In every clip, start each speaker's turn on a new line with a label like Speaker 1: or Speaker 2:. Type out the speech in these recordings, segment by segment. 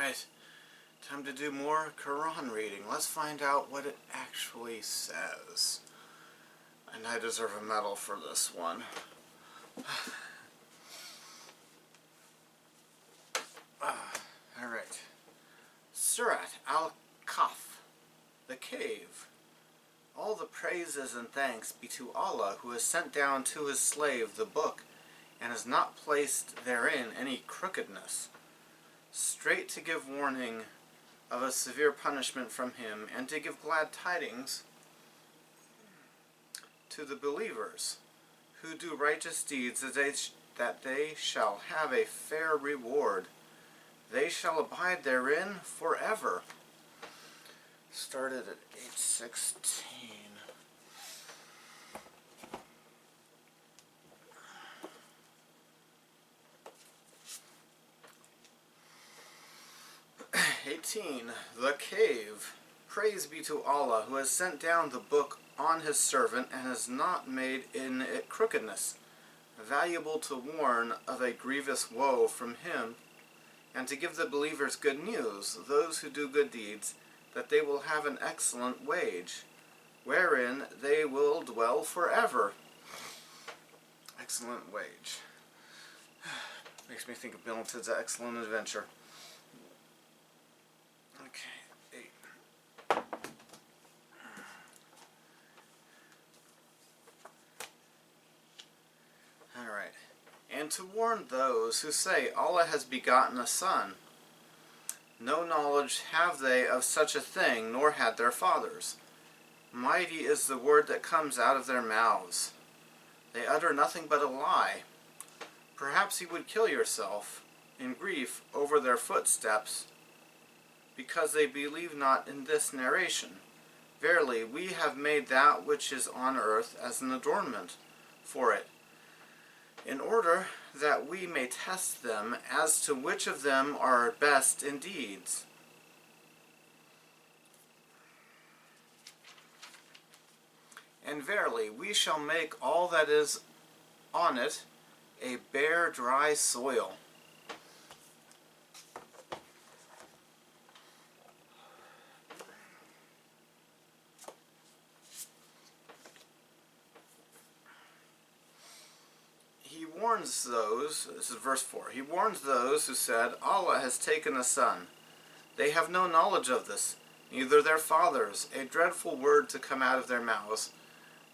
Speaker 1: Alright, time to do more Quran reading. Let's find out what it actually says. And I deserve a medal for this one. Alright. Surat Kahf, the cave. All the praises and thanks be to Allah, who has sent down to his slave the book, and has not placed therein any crookedness, straight to give warning of a severe punishment from him, and to give glad tidings to the believers who do righteous deeds, that they shall have a fair reward. They shall abide therein forever. Started at 8:16. The cave. Praise be to Allah, who has sent down the book on his servant, and has not made in it crookedness, valuable to warn of a grievous woe from him, and to give the believers good news, those who do good deeds, that they will have an excellent wage, wherein they will dwell forever. Excellent wage. Makes me think of Bill and Ted's Excellent Adventure. Okay, 8. Alright. And to warn those who say, Allah has begotten a son. No knowledge have they of such a thing, nor had their fathers. Mighty is the word that comes out of their mouths. They utter nothing but a lie. Perhaps you would kill yourself in grief over their footsteps, because they believe not in this narration. Verily, we have made that which is on earth as an adornment for it, in order that we may test them as to which of them are best in deeds. And verily, we shall make all that is on it a bare, dry soil. He warns those, this is verse 4, he warns those who said, Allah has taken a son. They have no knowledge of this, neither their fathers, a dreadful word to come out of their mouths,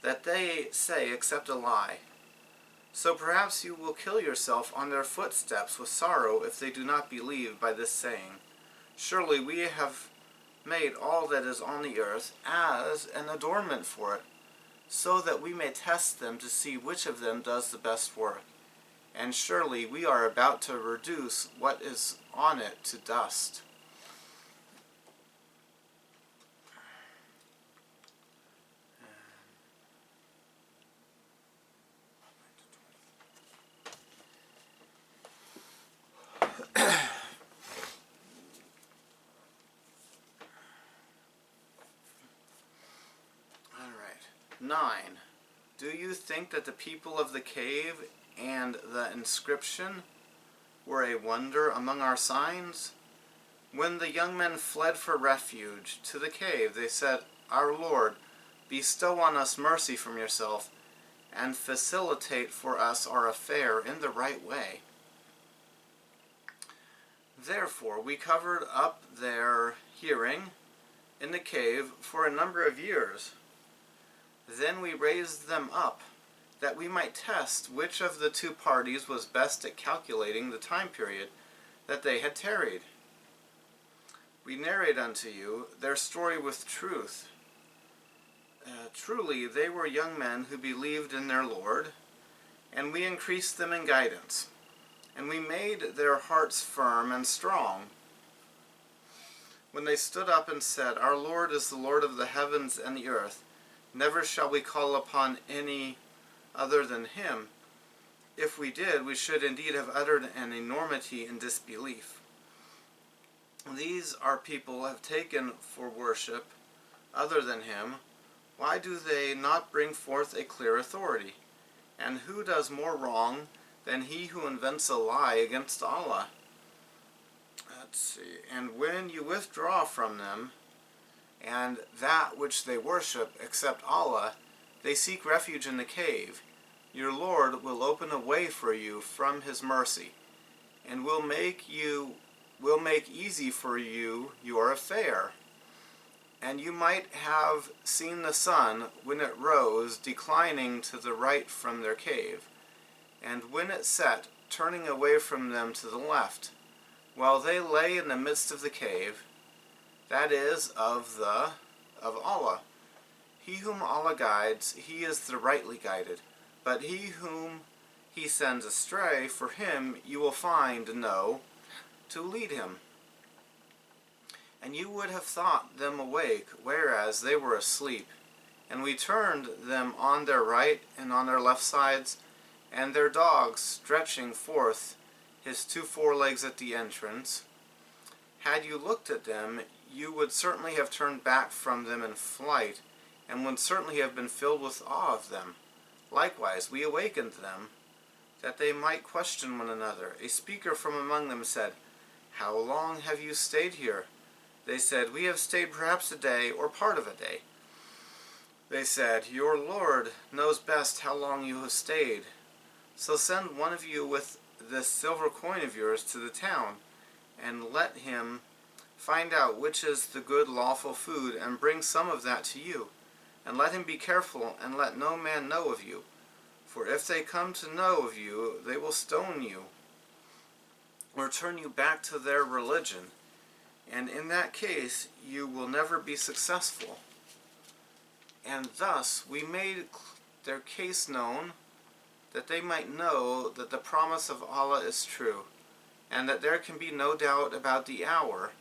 Speaker 1: that they say except a lie. So perhaps you will kill yourself on their footsteps with sorrow if they do not believe by this saying. Surely we have made all that is on the earth as an adornment for it, so that we may test them to see which of them does the best work. And surely we are about to reduce what is on it to dust. Alright. 9. Do you think that the people of the cave and the inscription were a wonder among our signs? When the young men fled for refuge to the cave, they said, Our Lord, bestow on us mercy from yourself, and facilitate for us our affair in the right way. Therefore we covered up their hearing in the cave for a number of years. Then we raised them up, that we might test which of the two parties was best at calculating the time period that they had tarried. We narrate unto you their story with truth. Truly they were young men who believed in their Lord, and we increased them in guidance, and we made their hearts firm and strong. When they stood up and said, Our Lord is the Lord of the heavens and the earth, never shall we call upon any other than him. If we did, we should indeed have uttered an enormity in disbelief. These our people have taken for worship other than him. Why do they not bring forth a clear authority? And who does more wrong than he who invents a lie against Allah? let's see. And when you withdraw from them, and that which they worship except Allah, they seek refuge in the cave, your Lord will open a way for you from His mercy, and will make easy for you your affair. And you might have seen the sun when it rose, declining to the right from their cave, and when it set, turning away from them to the left, while they lay in the midst of the cave, that is, of Allah. He whom Allah guides, he is the rightly guided, but he whom He sends astray, for him you will find no to lead him. And you would have thought them awake, whereas they were asleep. And we turned them on their right and on their left sides, and their dogs stretching forth his 2 forelegs at the entrance. Had you looked at them, you would certainly have turned back from them in flight, and would certainly have been filled with awe of them. Likewise, we awakened them, that they might question one another. A speaker from among them said, "How long have you stayed here?" They said, "We have stayed perhaps a day, or part of a day." They said, "Your Lord knows best how long you have stayed. So send one of you with this silver coin of yours to the town, and let him find out which is the good lawful food, and bring some of that to you. And let him be careful, and let no man know of you. For if they come to know of you, they will stone you, or turn you back to their religion. And in that case, you will never be successful." And thus we made their case known, that they might know that the promise of Allah is true, and that there can be no doubt about the hour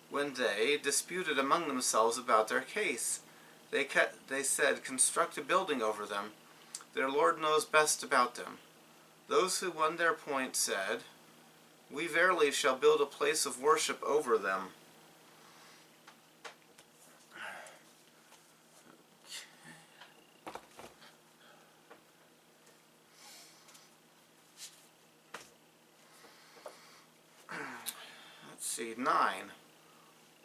Speaker 1: when they disputed among themselves about their case. They said, "Construct a building over them. Their Lord knows best about them." Those who won their point said, "We verily shall build a place of worship over them." Let's see, 9.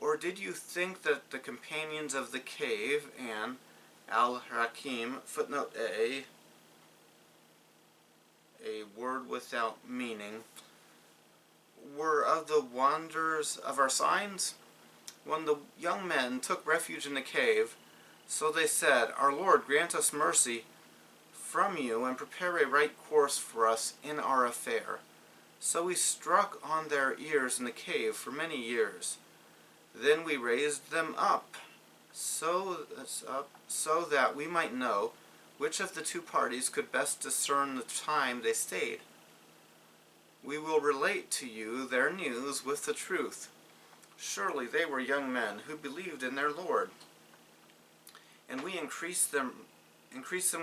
Speaker 1: Or did you think that the companions of the cave and Al-Hakim, footnote A word without meaning, were of the wonders of our signs? When the young men took refuge in the cave, so they said, "Our Lord, grant us mercy from you, and prepare a right course for us in our affair." So we struck on their ears in the cave for many years. Then we raised them up, so that we might know which of the 2 parties could best discern the time they stayed. We will relate to you their news with the truth. Surely they were young men who believed in their Lord. And we increased them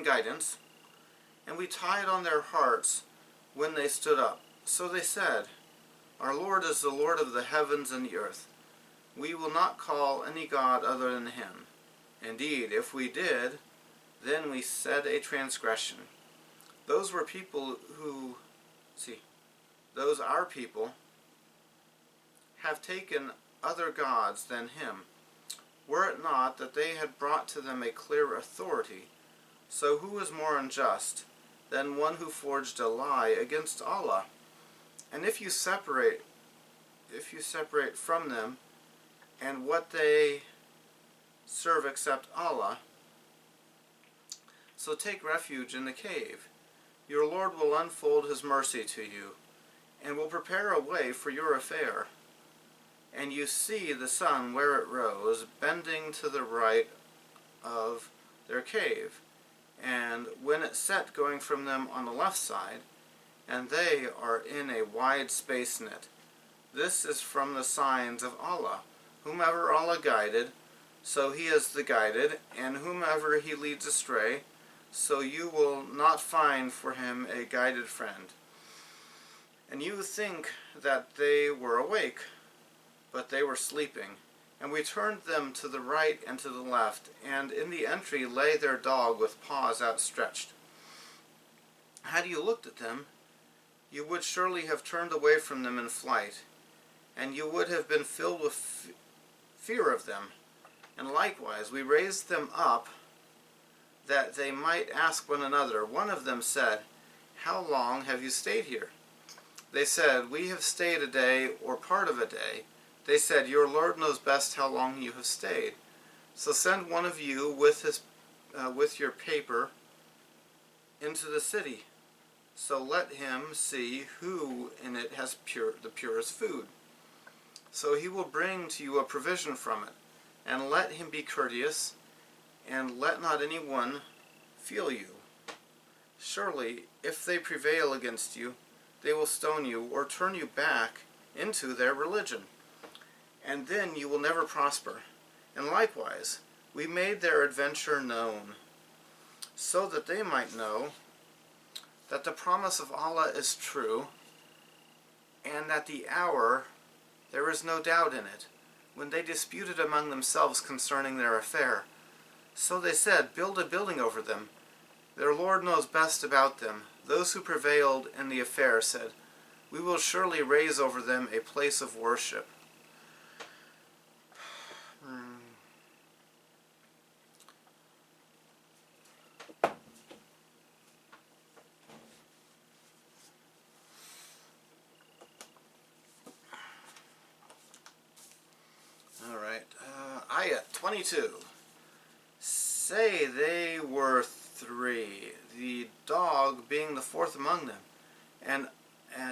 Speaker 1: guidance, and we tied on their hearts when they stood up. So they said, "Our Lord is the Lord of the heavens and the earth. We will not call any god other than Him. Indeed, if we did, then we said a transgression." Those our people have taken other gods than Him, were it not that they had brought to them a clear authority. So who is more unjust than one who forged a lie against Allah? And if you separate from them and what they serve except Allah, so take refuge in the cave. Your Lord will unfold His mercy to you, and will prepare a way for your affair. And you see the sun where it rose, bending to the right of their cave, and when it set, going from them on the left side, and they are in a wide space in it. This is from the signs of Allah. Whomever Allah guided, so he is the guided, and whomever He leads astray, so you will not find for him a guided friend. And you think that they were awake, but they were sleeping. And we turned them to the right and to the left, and in the entry lay their dog with paws outstretched. Had you looked at them, you would surely have turned away from them in flight. and you would have been filled with fear of them. And likewise, we raised them up, that they might ask one another. One of them said, How long have you stayed here? They said, We have stayed a day, or part of a day. They said, Your Lord knows best how long you have stayed. So send one of you with your paper into the city. So let him see who in it has the purest food. So he will bring to you a provision from it. And let him be courteous, and let not anyone feel you. Surely, if they prevail against you, they will stone you or turn you back into their religion. And then you will never prosper. And likewise, we made their adventure known, so that they might know that the promise of Allah is true, and that the hour there is no doubt in it, when they disputed among themselves concerning their affair. So they said, Build a building over them. Their Lord knows best about them. Those who prevailed in the affair said, We will surely raise over them a place of worship. Ayah 22. Say they were 3, the dog being the fourth among them, and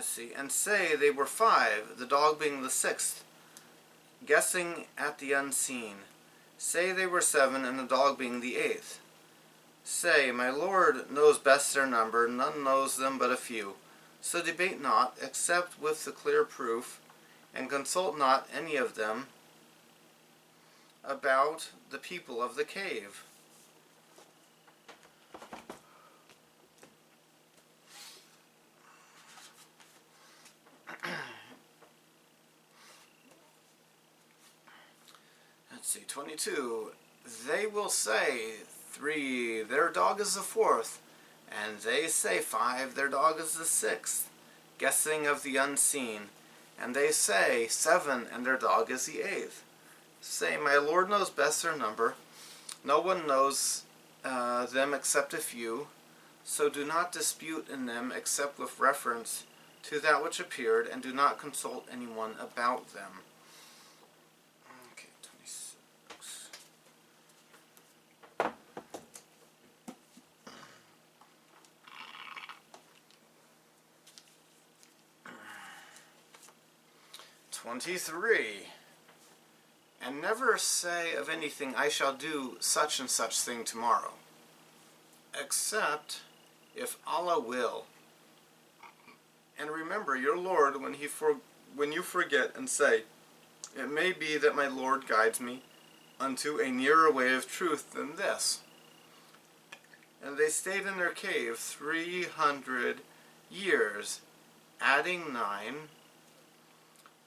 Speaker 1: say they were 5, the dog being the 6th, guessing at the unseen. Say they were 7, and the dog being the 8th. Say, My Lord knows best their number, none knows them but a few. So debate not, except with the clear proof, and consult not any of them about the people of the cave. Let's see, 22. They will say 3, their dog is the 4th, and they say 5, their dog is the 6th, guessing of the unseen, and they say 7, and their dog is the 8th. Say, My Lord knows best their number. No one knows them except a few. So do not dispute in them except with reference to that which appeared, and do not consult anyone about them. Okay, 26. "23. And never say of anything, I shall do such and such thing tomorrow, except if Allah will. And remember your Lord when you forget, and say, It may be that my Lord guides me unto a nearer way of truth than this. And they stayed in their cave 300 years, adding 9.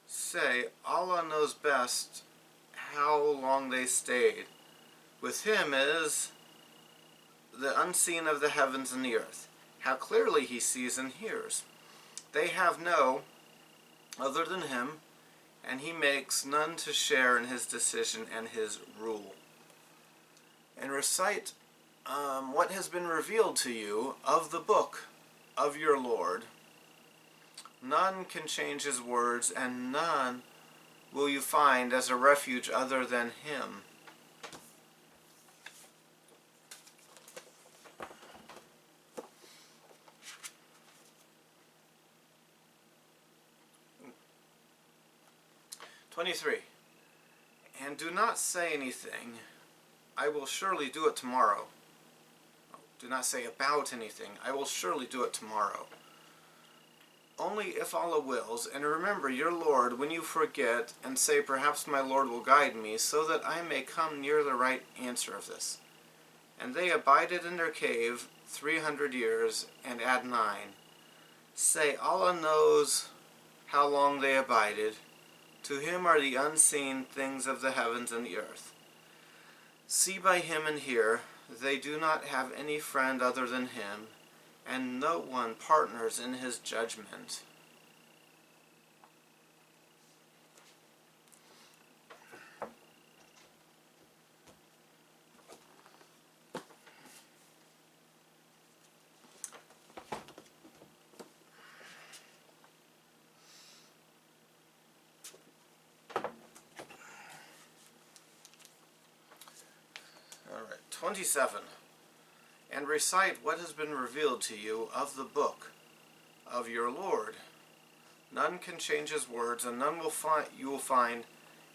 Speaker 1: Say, Allah knows best how long they stayed. With him is the unseen of the heavens and the earth. How clearly he sees and hears. They have no other than him, and he makes none to share in his decision and his rule." And recite what has been revealed to you of the book of your Lord. None can change his words, and none will you find as a refuge other than him. "23. And do not say anything, I will surely do it tomorrow. Do not say about anything, I will surely do it tomorrow. Only if Allah wills, and remember your Lord when you forget, and say, Perhaps my Lord will guide me, so that I may come near the right answer of this. And they abided in their cave 300 years, and add 9. Say, Allah knows how long they abided. To him are the unseen things of the heavens and the earth. See by him and hear, they do not have any friend other than him, and no one partners in his judgment." 27. And recite what has been revealed to you of the book of your Lord. None can change his words, and none you will find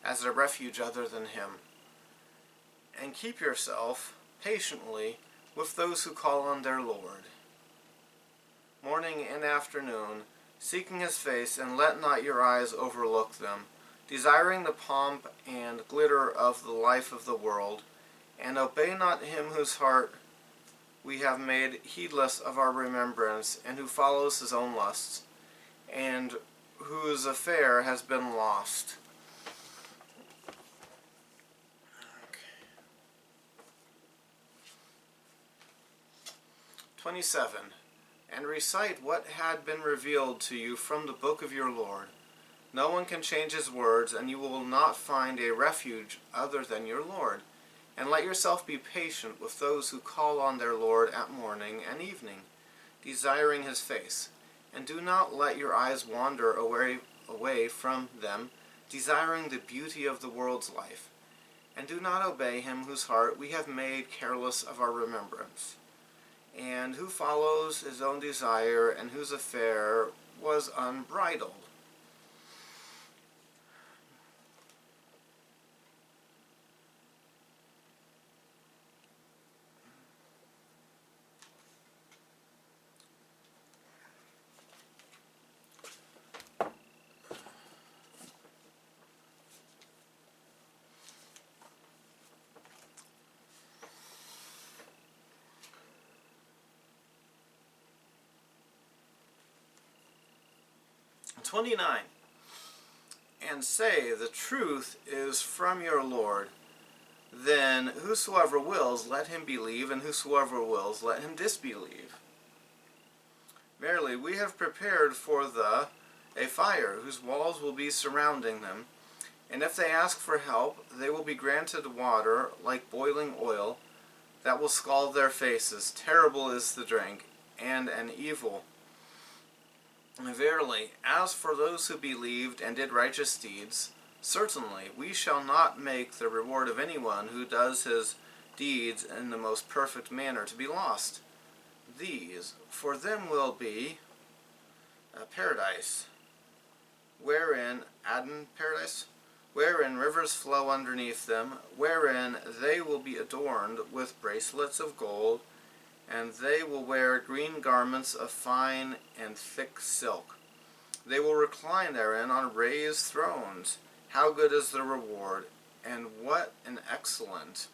Speaker 1: as a refuge other than him. And keep yourself patiently with those who call on their Lord, morning and afternoon, seeking his face, and let not your eyes overlook them, desiring the pomp and glitter of the life of the world, and obey not him whose heart we have made heedless of our remembrance, and who follows his own lusts, and whose affair has been lost. 27. And recite what had been revealed to you from the book of your Lord. No one can change his words, and you will not find a refuge other than your Lord. And let yourself be patient with those who call on their Lord at morning and evening, desiring his face. And do not let your eyes wander away from them, desiring the beauty of the world's life. And do not obey him whose heart we have made careless of our remembrance, and who follows his own desire, and whose affair was unbridled. And 29. And say, the truth is from your Lord. Then whosoever wills, let him believe, and whosoever wills, let him disbelieve. Verily, we have prepared for a fire, whose walls will be surrounding them. And if they ask for help, they will be granted water like boiling oil, that will scald their faces. Terrible is the drink, and an evil. Verily, as for those who believed and did righteous deeds, certainly we shall not make the reward of anyone who does his deeds in the most perfect manner to be lost. These, for them will be a paradise, wherein rivers flow underneath them, wherein they will be adorned with bracelets of gold, and they will wear green garments of fine and thick silk. They will recline therein on raised thrones. How good is the reward, and what an excellent!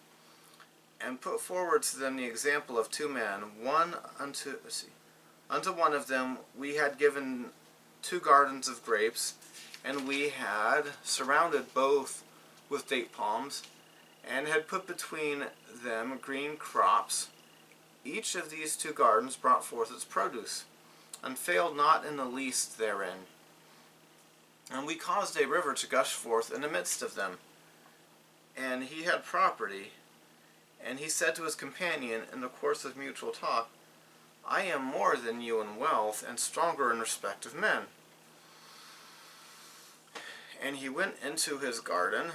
Speaker 1: And put forward to them the example of two men. Unto one of them we had given 2 gardens of grapes, and we had surrounded both with date palms, and had put between them green crops. Each of these 2 gardens brought forth its produce, and failed not in the least therein. And we caused a river to gush forth in the midst of them. And he had property, and he said to his companion in the course of mutual talk, I am more than you in wealth, and stronger in respect of men. And he went into his garden,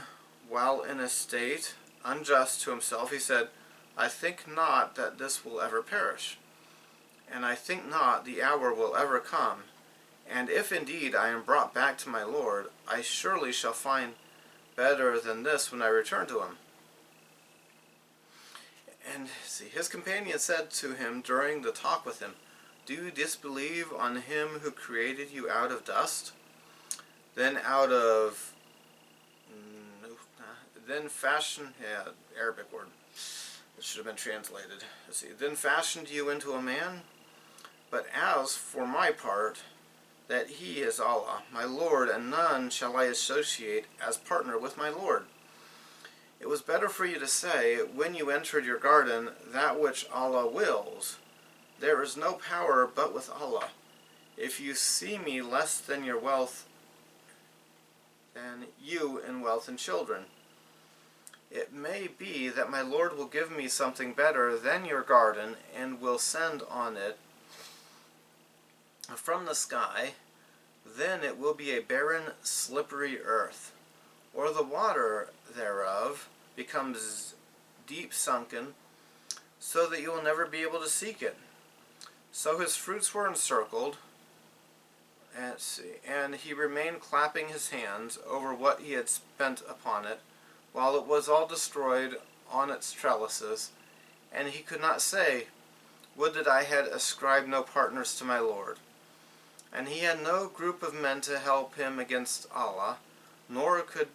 Speaker 1: while in a state unjust to himself. He said, I think not that this will ever perish, and I think not the hour will ever come. And if indeed I am brought back to my Lord, I surely shall find better than this when I return to him. And his companion said to him during the talk with him, Do you disbelieve on him who created you out of dust? Then fashioned, Arabic word. It should have been translated. Then fashioned you into a man? But as for my part, that he is Allah, my Lord, and none shall I associate as partner with my Lord. It was better for you to say, when you entered your garden, that which Allah wills. There is no power but with Allah. If you see me less than your wealth, than you in wealth and children, it may be that my Lord will give me something better than your garden, and will send on it from the sky. Then it will be a barren, slippery earth, or the water thereof becomes deep sunken, so that you will never be able to seek it. So his fruits were encircled, and he remained clapping his hands over what he had spent upon it, while it was all destroyed on its trellises, and he could not say, Would that I had ascribed no partners to my Lord. And he had no group of men to help him against Allah, nor could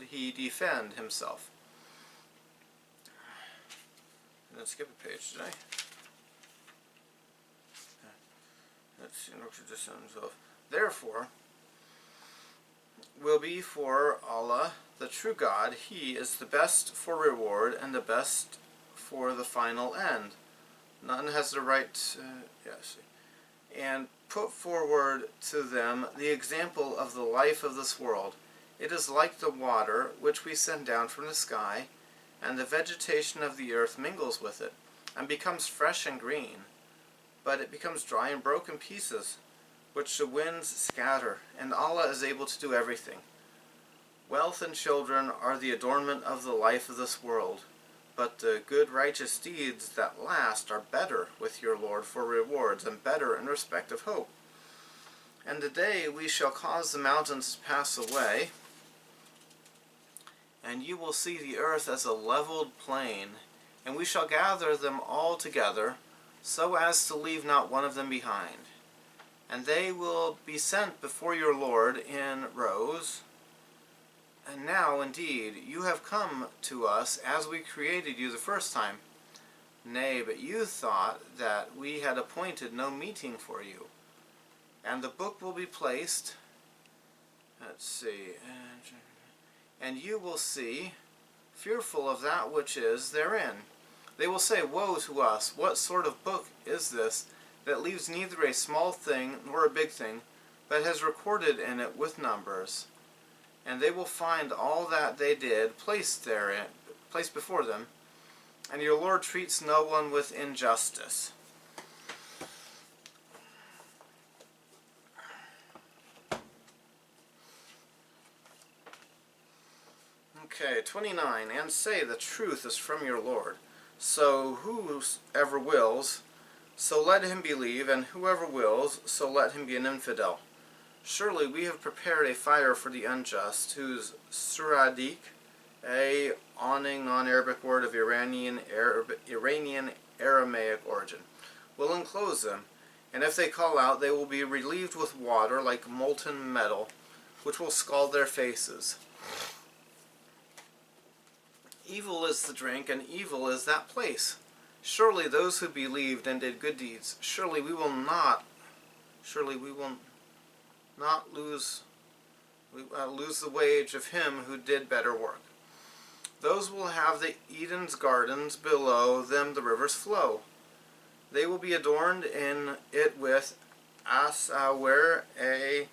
Speaker 1: he defend himself. Let's skip a page today. Let's see, look at this himself. Therefore, will be for Allah, the true God. He is the best for reward and the best for the final end. None has the right, and put forward to them the example of the life of this world. It is like the water which we send down from the sky, and the vegetation of the earth mingles with it, and becomes fresh and green. But it becomes dry and broken pieces, which the winds scatter, and Allah is able to do everything. Wealth and children are the adornment of the life of this world, but the good righteous deeds that last are better with your Lord for rewards, and better in respect of hope. And today we shall cause the mountains to pass away, and you will see the earth as a leveled plain, and we shall gather them all together, so as to leave not one of them behind. And they will be sent before your Lord in rows. And now, indeed, you have come to us as we created you the first time. Nay, but you thought that we had appointed no meeting for you. And the book will be placed, and you will see, fearful of that which is therein. They will say, Woe to us! What sort of book is this, that leaves neither a small thing nor a big thing, but has recorded in it with numbers? And they will find all that they did placed before them, and your Lord treats no one with injustice. Okay, 29. And say, the truth is from your Lord. So whoever wills, so let him believe, and whoever wills, so let him be an infidel. Surely we have prepared a fire for the unjust, whose Surat, a awning non-Arabic word of Iranian Aramaic origin, will enclose them, and if they call out, they will be relieved with water like molten metal, which will scald their faces. Evil is the drink, and evil is that place. Surely those who believed and did good deeds, surely we will not lose the wage of him who did better work. Those will have the Eden's gardens, below them the rivers flow. They will be adorned in it with asawir, a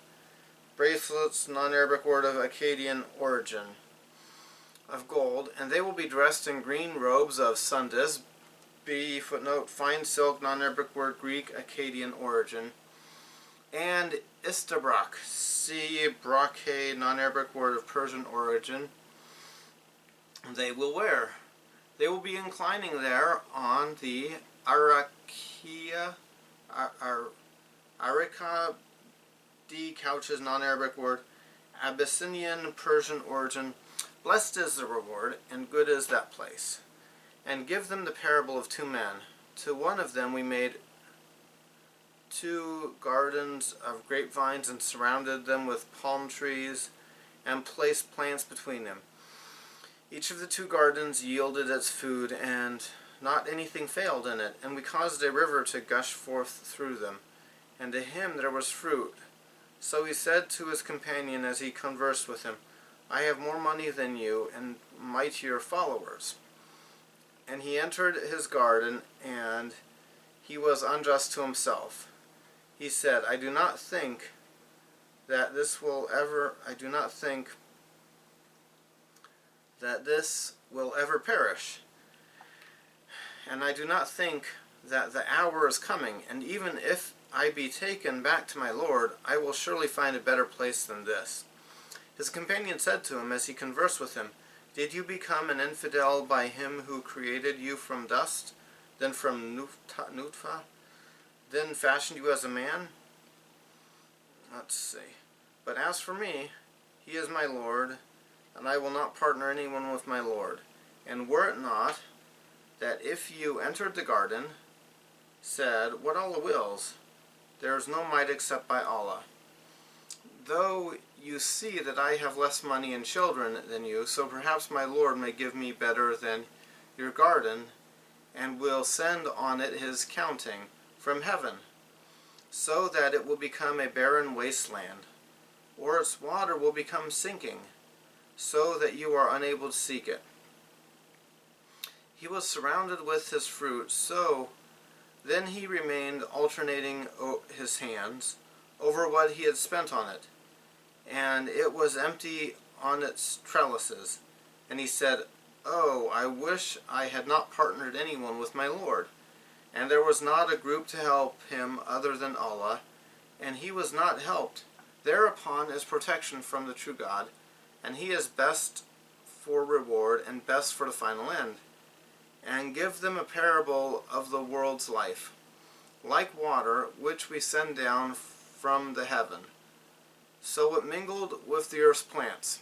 Speaker 1: bracelets, non-Arabic word of Akkadian origin, of gold, and they will be dressed in green robes of sundus, fine silk, non-Arabic word Greek, Akkadian origin, and istabrak, brocade, non-Arabic word of Persian origin, they will wear. They will be inclining there on the arika couches, non-Arabic word, Abyssinian, Persian origin. Blessed is the reward, and good is that place. And give them the parable of two men. To one of them we made 2 gardens of grapevines, and surrounded them with palm trees, and placed plants between them. Each of the 2 gardens yielded its food, and not anything failed in it. And we caused a river to gush forth through them, and to him there was fruit. So he said to his companion as he conversed with him, I have more money than you, and mightier followers. And he entered his garden, and he was unjust to himself. He said, I do not think that this will ever perish. And I do not think that the hour is coming, and even if I be taken back to my Lord, I will surely find a better place than this. His companion said to him as he conversed with him, Did you become an infidel by him who created you from dust, then from Nutfa, then fashioned you as a man? Let's see. But as for me, he is my Lord, and I will not partner anyone with my Lord. And were it not that if you entered the garden, said, what Allah wills, there is no might except by Allah. Though you see that I have less money and children than you, so perhaps my Lord may give me better than your garden, and will send on it his counting from heaven, so that it will become a barren wasteland, or its water will become sinking, so that you are unable to seek it. He was surrounded with his fruit, so then he remained alternating his hands over what he had spent on it, and it was empty on its trellises. And he said, oh, I wish I had not partnered anyone with my Lord. And there was not a group to help him other than Allah, and he was not helped. Thereupon is protection from the true God, and he is best for reward and best for the final end. And give them a parable of the world's life, like water which we send down from the heaven. So it mingled with the earth's plants,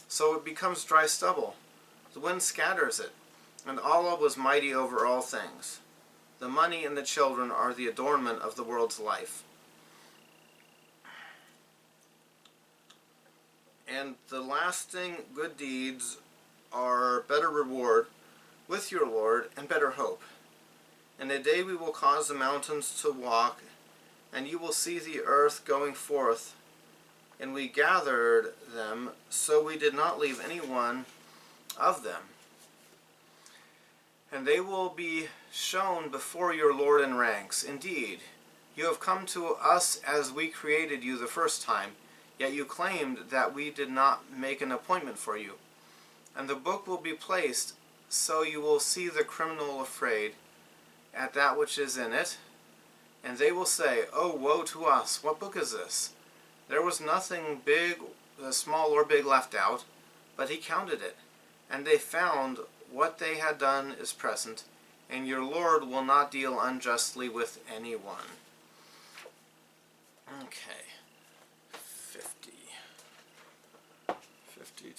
Speaker 1: so it becomes dry stubble. The wind scatters it, and Allah was mighty over all things. The money and the children are the adornment of the world's life. And the lasting good deeds are better reward with your Lord and better hope. In a day we will cause the mountains to walk, and you will see the earth going forth. And we gathered them, so we did not leave any one of them. And they will be shown before your Lord in ranks. Indeed, you have come to us as we created you the first time, yet you claimed that we did not make an appointment for you. And the book will be placed, so you will see the criminal afraid at that which is in it. And they will say, oh, woe to us, what book is this? There was nothing big, small or big left out, but he counted it. And they found what they had done is present, and your Lord will not deal unjustly with anyone. Okay. 50. 52.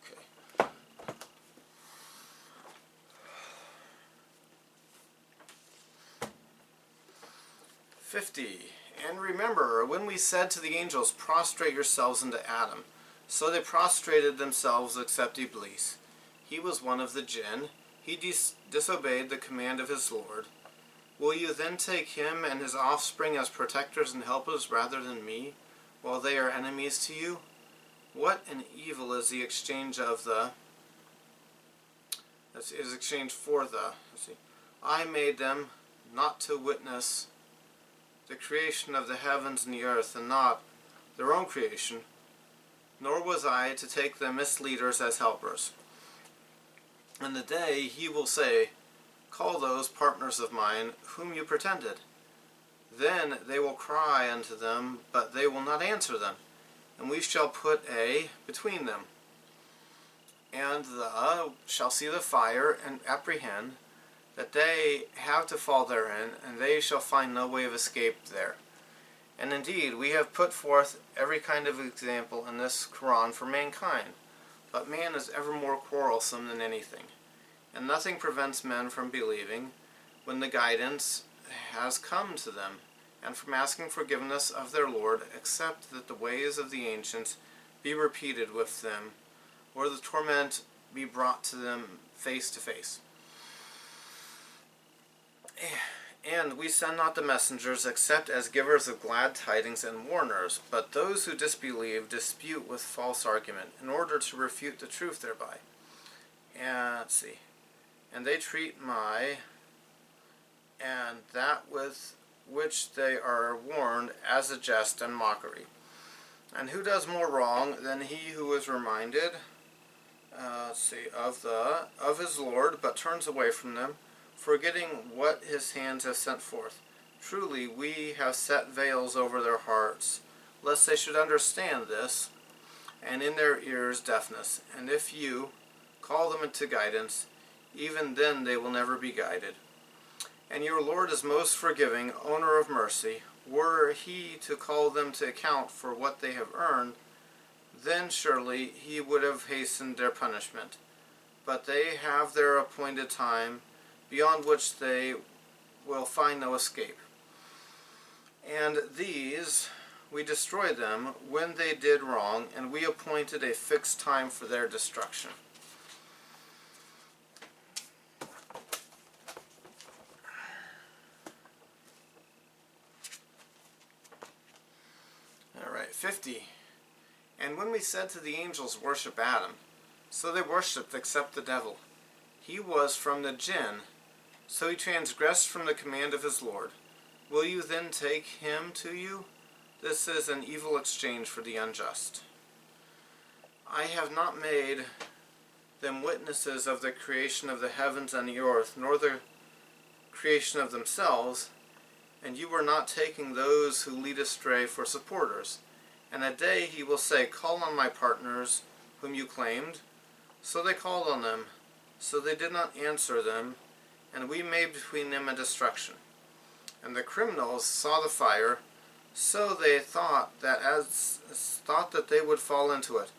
Speaker 1: Okay. 50. And remember, when we said to the angels, prostrate yourselves unto Adam, so they prostrated themselves except Iblis. He was one of the jinn. He disobeyed the command of his Lord. Will you then take him and his offspring as protectors and helpers rather than me, while they are enemies to you? What an evil is the exchange of the... is exchange for the... I made them not to witness the creation of the heavens and the earth, and not their own creation, nor was I to take them misleaders as helpers. In the day he will say, call those partners of mine whom you pretended. Then they will cry unto them, but they will not answer them, and we shall put a between them. And the shall see the fire, and apprehend that they have to fall therein, and they shall find no way of escape there. And indeed, we have put forth every kind of example in this Quran for mankind, but man is ever more quarrelsome than anything, and nothing prevents men from believing when the guidance has come to them, and from asking forgiveness of their Lord, except that the ways of the ancients be repeated with them, or the torment be brought to them face to face. And we send not the messengers except as givers of glad tidings and warners, but those who disbelieve dispute with false argument, in order to refute the truth thereby. And let's see. And they treat my and that with which they are warned as a jest and mockery. And who does more wrong than he who is reminded of his Lord, but turns away from them, forgetting what his hands have sent forth? Truly we have set veils over their hearts, lest they should understand this, and in their ears deafness. And if you call them into guidance, even then they will never be guided. And your Lord is most forgiving, owner of mercy. Were he to call them to account for what they have earned, then surely he would have hastened their punishment. But they have their appointed time, beyond which they will find no escape. And these we destroyed them when they did wrong, and we appointed a fixed time for their destruction. Alright, 50. And when we said to the angels, worship Adam, so they worshipped except the devil. He was from the jinn, so he transgressed from the command of his Lord. Will you then take him to you? This is an evil exchange for the unjust. I have not made them witnesses of the creation of the heavens and the earth, nor the creation of themselves, and you were not taking those who lead astray for supporters. And a day he will say, call on my partners, whom you claimed. So they called on them, so they did not answer them, and we made between them a destruction. And the criminals saw the fire, so they thought that they would fall into it,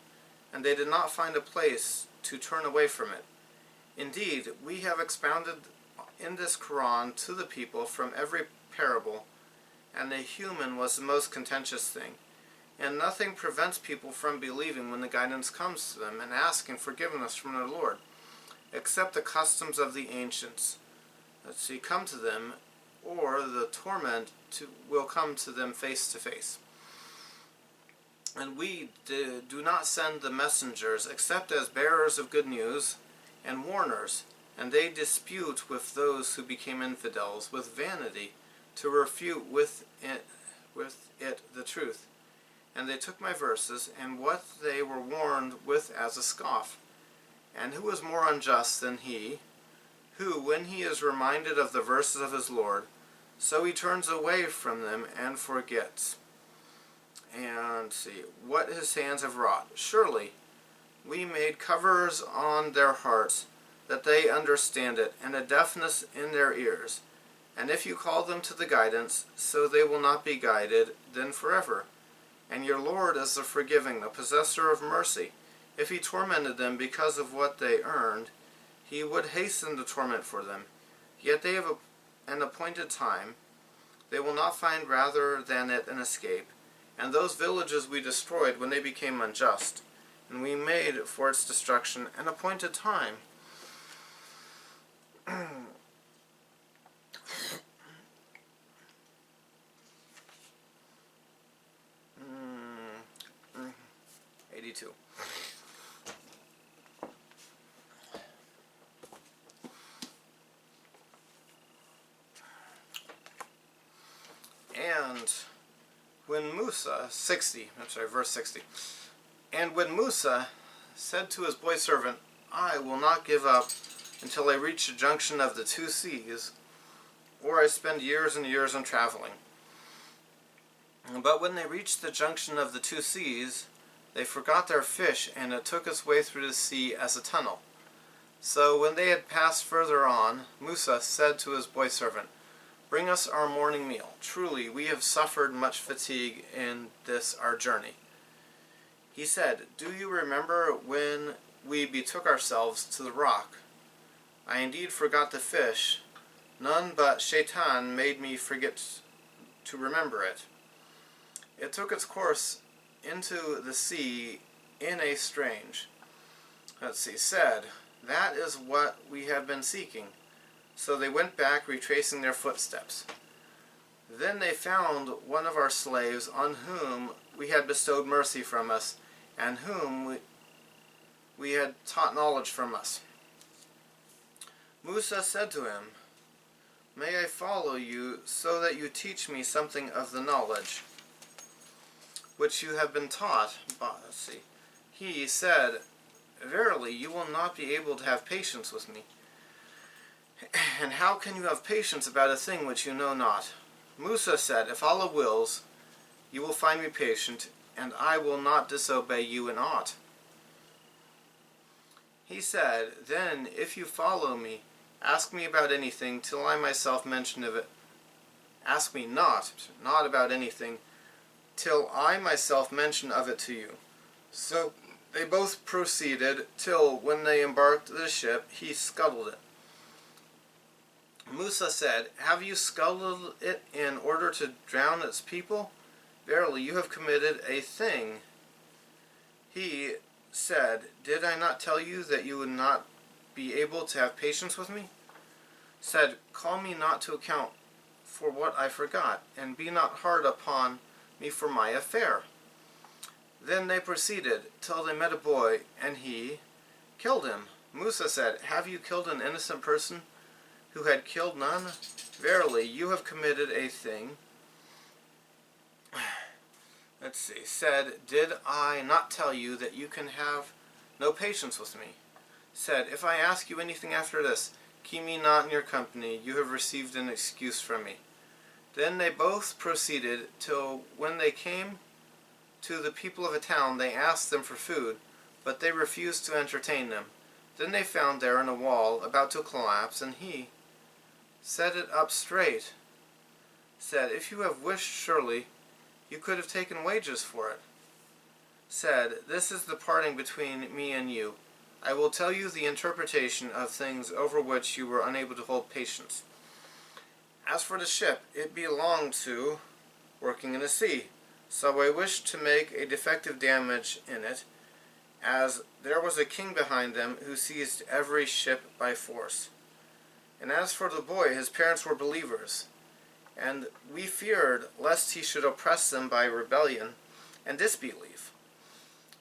Speaker 1: and they did not find a place to turn away from it. Indeed, we have expounded in this Quran to the people from every parable, and the human was the most contentious thing. And nothing prevents people from believing when the guidance comes to them and asking forgiveness from their Lord, except the customs of the ancients. Come to them, or the torment will come to them face to face. And we do not send the messengers except as bearers of good news and warners, and they dispute with those who became infidels with vanity to refute with it the truth. And they took my verses, and what they were warned with as a scoff. And who is more unjust than he, who, when he is reminded of the verses of his Lord, so he turns away from them and forgets? And what his hands have wrought. Surely we made covers on their hearts, that they understand it, and a deafness in their ears. And if you call them to the guidance, so they will not be guided, then forever. And your Lord is the forgiving, the possessor of mercy. If he tormented them because of what they earned, he would hasten the torment for them. Yet they have an appointed time. They will not find rather than it an escape. And those villages we destroyed when they became unjust, and we made for its destruction an appointed time. 82. And when Musa, verse 60. And when Musa said to his boy servant, I will not give up until I reach the junction of the two seas, or I spend years and years in traveling. But when they reached the junction of the two seas, they forgot their fish, and it took its way through the sea as a tunnel. So when they had passed further on, Musa said to his boy servant, Bring us our morning meal. Truly, we have suffered much fatigue in this our journey. He said, Do you remember when we betook ourselves to the rock? I indeed forgot the fish. None but Shaitan made me forget to remember it. It took its course into the sea in a strange. Said, That is what we have been seeking. So they went back, retracing their footsteps. Then they found one of our slaves on whom we had bestowed mercy from us, and whom we had taught knowledge from us. Musa said to him, May I follow you so that you teach me something of the knowledge which you have been taught? He said, Verily, you will not be able to have patience with me. And how can you have patience about a thing which you know not? Musa said, If Allah wills, you will find me patient, and I will not disobey you in aught. He said, Then, if you follow me, ask me about anything till I myself mention of it. Ask me not about anything, till I myself mention of it to you. So they both proceeded, till when they embarked the ship, he scuttled it. Musa said, Have you scuttled it in order to drown its people? Verily, you have committed a thing. He said, Did I not tell you that you would not be able to have patience with me? Said, Call me not to account for what I forgot, and be not hard upon me for my affair. Then they proceeded, till they met a boy, and he killed him. Musa said, Have you killed an innocent person who had killed none? Verily, you have committed a thing. Said, Did I not tell you that you can have no patience with me? Said, If I ask you anything after this, keep me not in your company, you have received an excuse from me. Then they both proceeded, till when they came to the people of a town, they asked them for food, but they refused to entertain them. Then they found there in a wall, about to collapse, and he set it up straight. Said, If you have wished, surely you could have taken wages for it. Said, This is the parting between me and you. I will tell you the interpretation of things over which you were unable to hold patience. As for the ship, it belonged to working in the sea. So I wished to make a defective damage in it, as there was a king behind them who seized every ship by force. And as for the boy, his parents were believers, and we feared lest he should oppress them by rebellion and disbelief.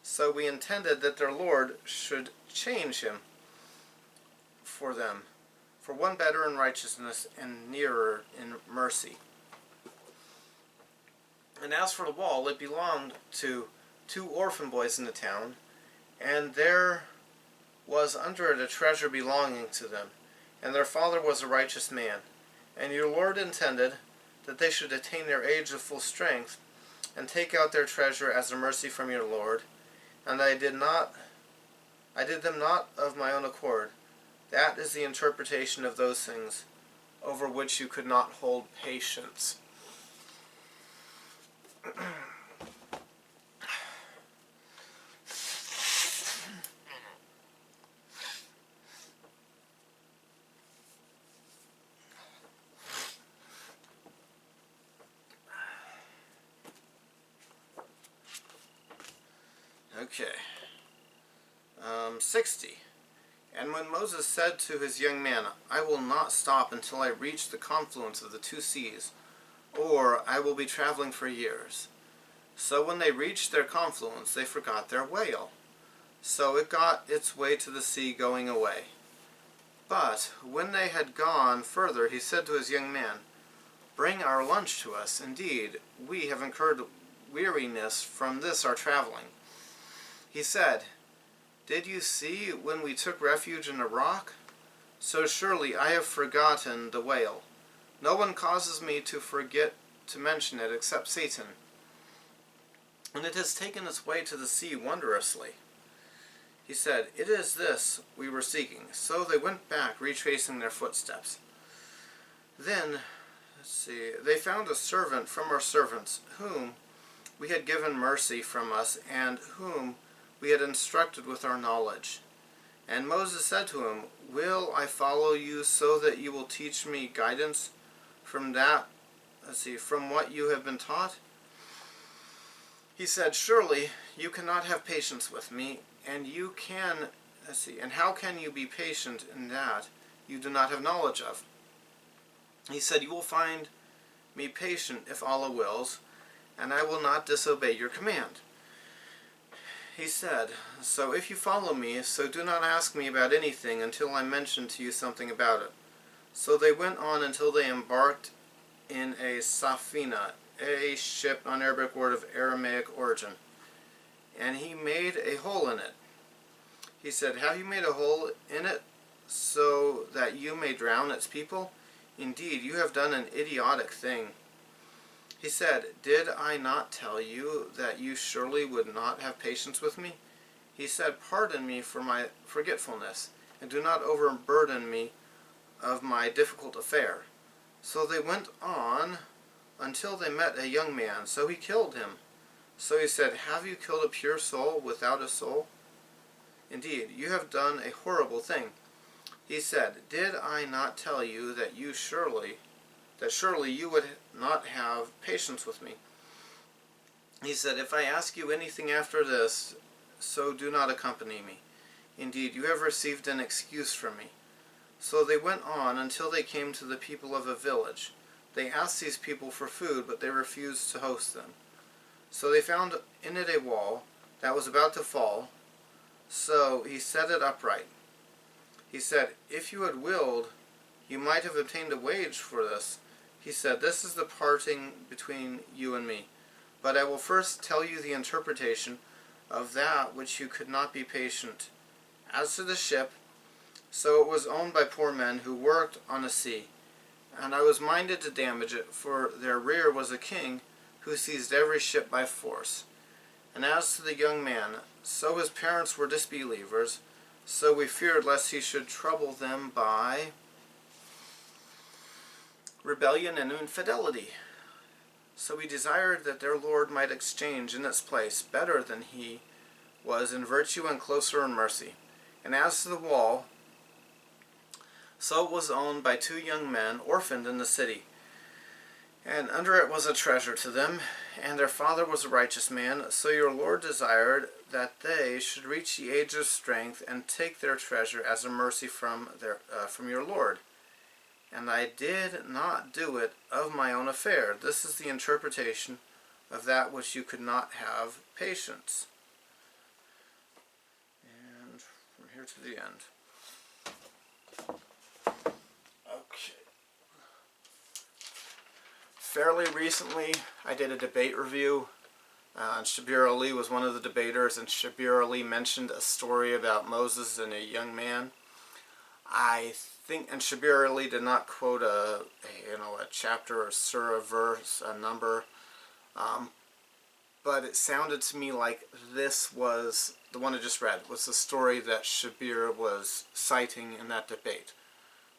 Speaker 1: So we intended that their Lord should change him for them, for one better in righteousness and nearer in mercy. And as for the wall, it belonged to 2 orphan boys in the town, and there was under it a treasure belonging to them, and their father was a righteous man. And your Lord intended that they should attain their age of full strength, and take out their treasure as a mercy from your Lord. And I did them not of my own accord. That is the interpretation of those things over which you could not hold patience. Okay. 60. And when Moses said to his young man, I will not stop until I reach the confluence of the 2 seas, or I will be traveling for years. So when they reached their confluence, they forgot their whale. So it got its way to the sea, going away. But when they had gone further, he said to his young man, Bring our lunch to us. Indeed, we have incurred weariness from this our traveling. He said, Did you see when we took refuge in a rock? So surely I have forgotten the whale. No one causes me to forget to mention it except Satan. And it has taken its way to the sea wondrously. He said, It is this we were seeking. So they went back, retracing their footsteps. Then, they found a servant from our servants, whom we had given mercy from us, and whom we had instructed with our knowledge. And Moses said to him, Will I follow you so that you will teach me guidance from what you have been taught? He said, Surely you cannot have patience with me, and and how can you be patient in that you do not have knowledge of? He said, You will find me patient if Allah wills, and I will not disobey your command. He said, So if you follow me, so do not ask me about anything until I mention to you something about it. So they went on until they embarked in a safina, a ship, an Arabic word of Aramaic origin. And he made a hole in it. He said, Have you made a hole in it so that you may drown its people? Indeed, you have done an idiotic thing. He said, "Did I not tell you that you surely would not have patience with me?" He said, "Pardon me for my forgetfulness, and do not overburden me of my difficult affair." So they went on until they met a young man, so he killed him. So he said, "Have you killed a pure soul without a soul? Indeed, you have done a horrible thing." He said, "Did I not tell you that surely you would not have patience with me?" He said, "If I ask you anything after this, so do not accompany me. Indeed, you have received an excuse from me." So they went on until they came to the people of a village. They asked these people for food, but they refused to host them. So they found in it a wall that was about to fall, so he set it upright. He said, "If you had willed, you might have obtained a wage for this." He said, "This is the parting between you and me. But I will first tell you the interpretation of that which you could not be patient. As to the ship, so it was owned by poor men who worked on the sea, and I was minded to damage it, for their rear was a king who seized every ship by force. And as to the young man, so his parents were disbelievers, so we feared lest he should trouble them by rebellion and infidelity. So we desired that their Lord might exchange in its place better than he was in virtue and closer in mercy. And as to the wall, so it was owned by two young men orphaned in the city. And under it was a treasure to them, and their father was a righteous man. So your Lord desired that they should reach the age of strength and take their treasure as a mercy from your Lord. And I did not do it of my own affair. This is the interpretation of that which you could not have patience." And from here to the end. Okay. Fairly recently, I did a debate review. And Shabir Ali was one of the debaters, and Shabir Ali mentioned a story about Moses and a young man. I think, and Shabir Ali did not quote a chapter or surah verse, a number, but it sounded to me like this was, the one I just read, was the story that Shabir was citing in that debate.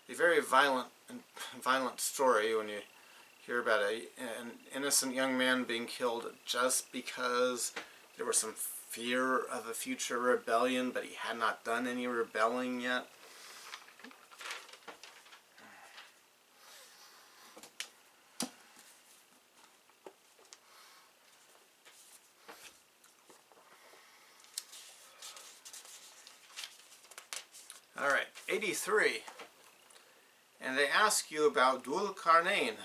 Speaker 1: A very violent story when you hear about an innocent young man being killed just because there was some fear of a future rebellion, but he had not done any rebelling yet. Alright, 83. And they ask you about Dhul Qarnayn.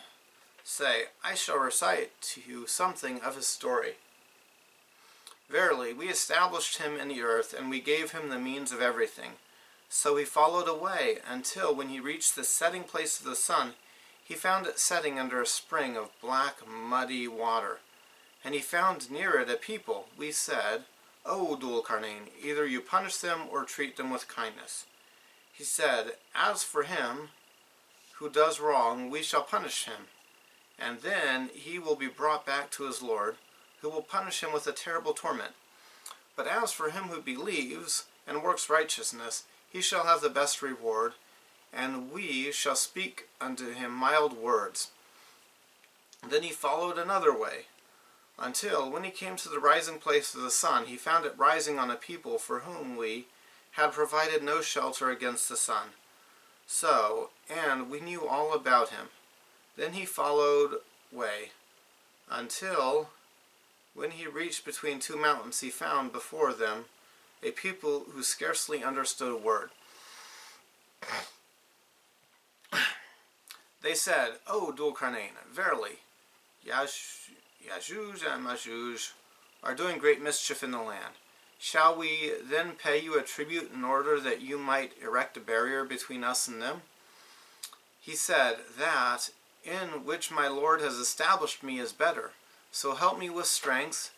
Speaker 1: Say, I shall recite to you something of his story. Verily, we established him in the earth, and we gave him the means of everything. So he followed away, until when he reached the setting place of the sun, he found it setting under a spring of black, muddy water. And he found near it a people. We said, O Dhul Qarnayn, either you punish them or treat them with kindness. He said, As for him who does wrong, we shall punish him. And then he will be brought back to his Lord, who will punish him with a terrible torment. But as for him who believes and works righteousness, he shall have the best reward, and we shall speak unto him mild words. Then he followed another way, until when he came to the rising place of the sun, he found it rising on a people for whom we had provided no shelter against the sun. So, and we knew all about him. Then he followed way, until when he reached between two mountains, he found before them a people who scarcely understood a word. They said, O Dhul Qarnayn, verily, Yajuj and Majuj are doing great mischief in the land. Shall we then pay you a tribute in order that you might erect a barrier between us and them? He said, That in which my Lord has established me is better. So help me with strength.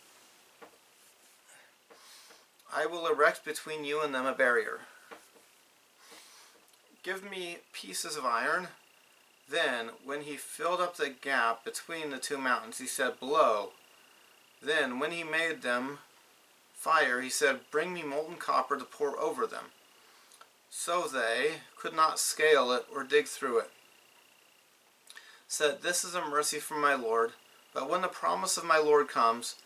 Speaker 1: I will erect between you and them a barrier. Give me pieces of iron, Then, when he filled up the gap between the two mountains, he said, blow. Then, when he made them fire, he said, bring me molten copper to pour over them. So they could not scale it or dig through it. Said, this is a mercy from my Lord, but when the promise of my Lord comes,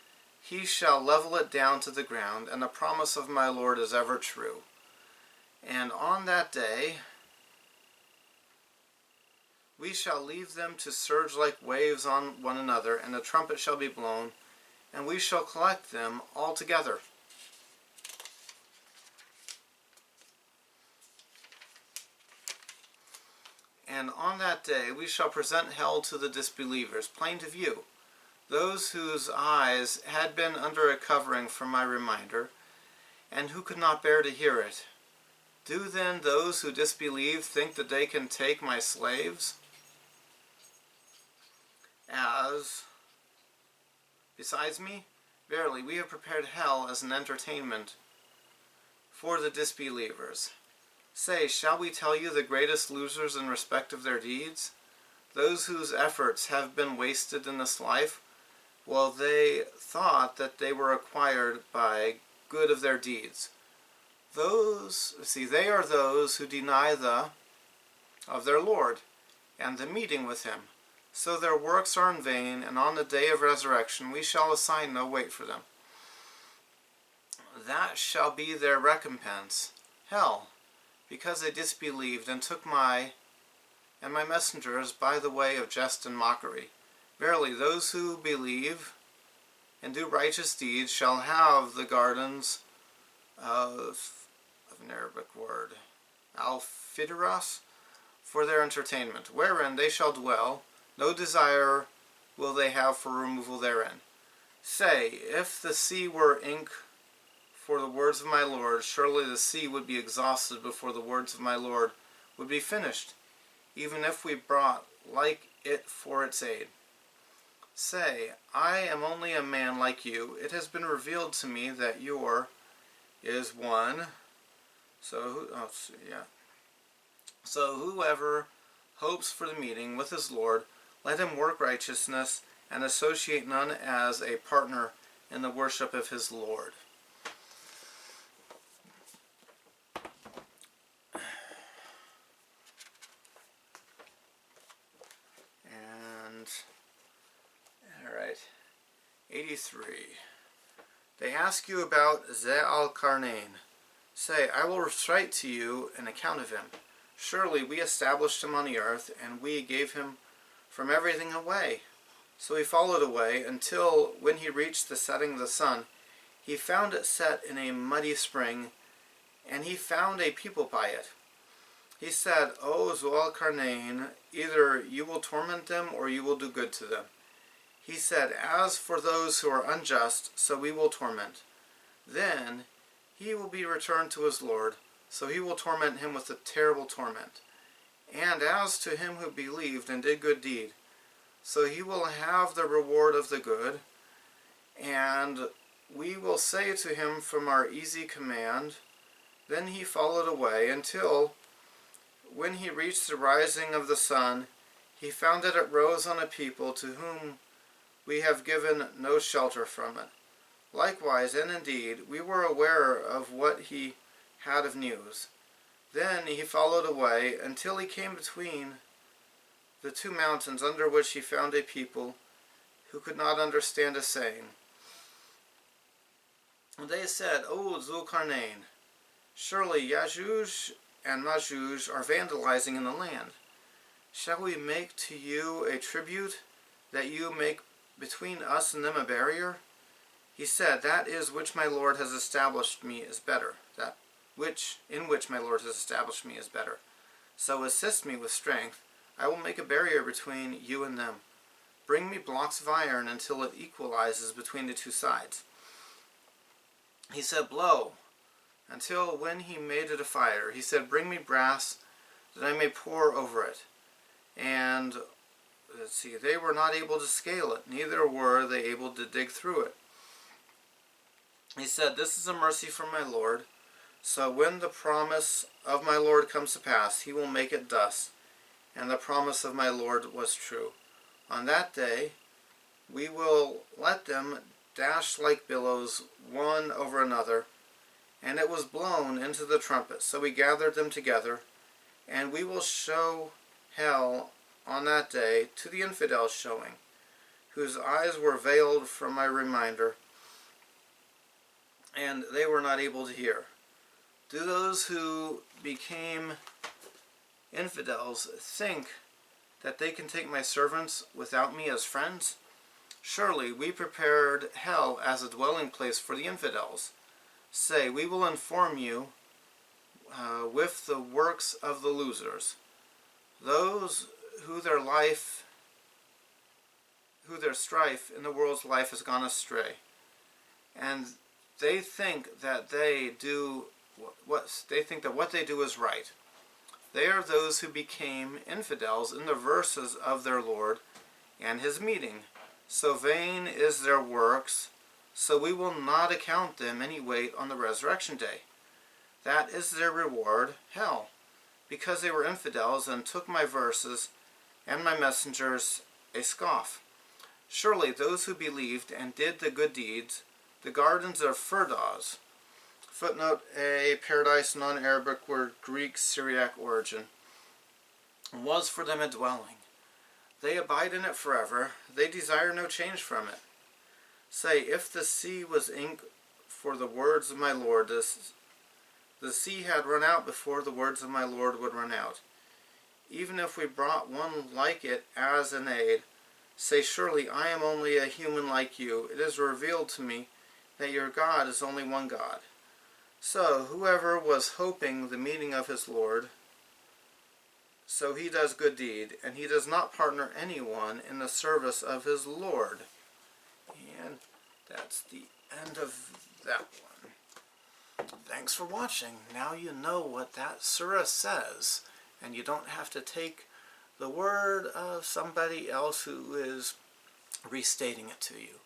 Speaker 1: he shall level it down to the ground, and the promise of my Lord is ever true. And on that day we shall leave them to surge like waves on one another, and the trumpet shall be blown, and we shall collect them all together. And on that day we shall present hell to the disbelievers, plain to view, those whose eyes had been under a covering for my reminder, and who could not bear to hear it. Do then those who disbelieve think that they can take my slaves? As, besides me, verily we have prepared hell as an entertainment for the disbelievers. Say, shall we tell you the greatest losers in respect of their deeds? Those whose efforts have been wasted in this life, while they thought that they were acquired by good of their deeds. They are those who deny of their Lord, and the meeting with him. So their works are in vain, and on the day of resurrection we shall assign no weight for them. That shall be their recompense, hell, because they disbelieved and took my messengers by the way of jest and mockery. Verily, those who believe and do righteous deeds shall have the gardens of an Arabic word, Alphideros, for their entertainment, wherein they shall dwell. No desire will they have for removal therein. Say, if the sea were ink for the words of my Lord, surely the sea would be exhausted before the words of my Lord would be finished, even if we brought like it for its aid. Say, I am only a man like you. It has been revealed to me that your is one. So whoever hopes for the meeting with his Lord, let him work righteousness and associate none as a partner in the worship of his Lord. And, alright, 83. They ask you about Ze-al-Karnain. Say, I will recite to you an account of him. Surely we established him on the earth, and we gave him from everything away. So he followed away until, when he reached the setting of the sun, he found it set in a muddy spring, and he found a people by it. He said, O Zu-al-Karnain, either you will torment them, or you will do good to them. He said, as for those who are unjust, so we will torment. Then he will be returned to his Lord, so he will torment him with a terrible torment. And as to him who believed and did good deed, so he will have the reward of the good, and we will say to him from our easy command. Then he followed away until, when he reached the rising of the sun, he found that it rose on a people to whom we have given no shelter from it. Likewise, and indeed, we were aware of what he had of news. Then he followed away until he came between the two mountains, under which he found a people who could not understand a saying. And they said, O Zu-al-Karnain, surely Yajuj and Majuj are vandalizing in the land. Shall we make to you a tribute, that you make between us and them a barrier? He said, that is which my Lord has established me is better. In which my Lord has established me is better. So assist me with strength. I will make a barrier between you and them. Bring me blocks of iron until it equalizes between the two sides. He said, blow, until when he made it a fire. He said, bring me brass, that I may pour over it. And, they were not able to scale it, neither were they able to dig through it. He said, this is a mercy from my Lord. So when the promise of my Lord comes to pass, he will make it dust, and the promise of my Lord was true. On that day we will let them dash like billows one over another. And it was blown into the trumpet. So we gathered them together, and we will show hell on that day to the infidels showing, whose eyes were veiled from my reminder, and they were not able to hear. Do those who became infidels think that they can take my servants without me as friends? Surely we prepared hell as a dwelling place for the infidels. Say, we will inform you with the works of the losers, those who their strife in the world's life has gone astray, and they think that what they do is right. They are those who became infidels in the verses of their Lord and his meeting. So vain is their works, so we will not account them any weight on the resurrection day. That is their reward, hell, because they were infidels and took my verses and my messengers a scoff. Surely those who believed and did the good deeds, the gardens of Firdaus, footnote A, paradise, non-Arabic word, Greek, Syriac origin, was for them a dwelling. They abide in it forever. They desire no change from it. Say, if the sea was ink for the words of my Lord, the sea had run out before the words of my Lord would run out. Even if we brought one like it as an aid, say, surely I am only a human like you. It is revealed to me that your God is only one God. So, whoever was hoping the meeting of his Lord, so he does good deed, and he does not partner anyone in the service of his Lord. And that's the end of that one. Thanks for watching. Now you know what that surah says, and you don't have to take the word of somebody else who is restating it to you.